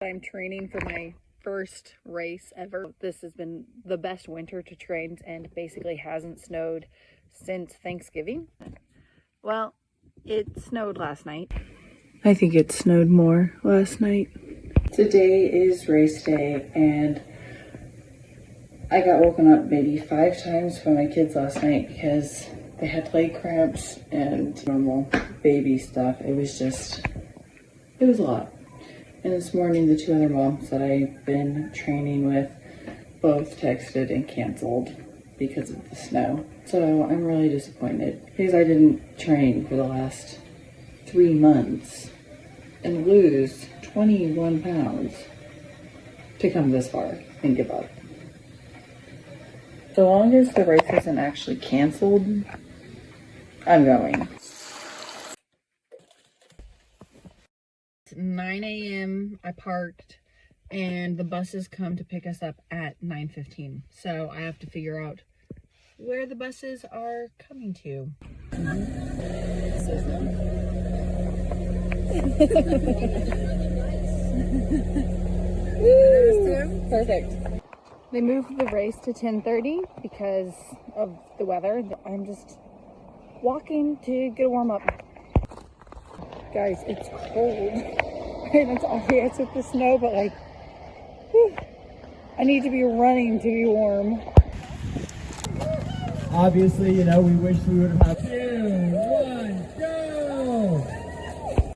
I'm training for my first race ever. This has been the best winter to train and basically hasn't snowed since Thanksgiving. Well, it snowed last night. I think it snowed more last night. Today is race day and I got woken up maybe 5 times by my kids last night because they had leg cramps and normal baby stuff. It was a lot. And this morning, the 2 other moms that I've been training with both texted and canceled because of the snow. So I'm really disappointed because I didn't train for the last 3 months and lose 21 pounds to come this far and give up. So long as the race isn't actually canceled, I'm going. It's 9 a.m. I parked and the buses come to pick us up at 9:15. So I have to figure out where the buses are coming to. Perfect. They moved the race to 10:30 because of the weather. I'm just walking to get a warm up. Guys, it's cold. And it's obvious with the snow, but like, whew, I need to be running to be warm. Obviously, you know, we wish we would have had 2, 1, go!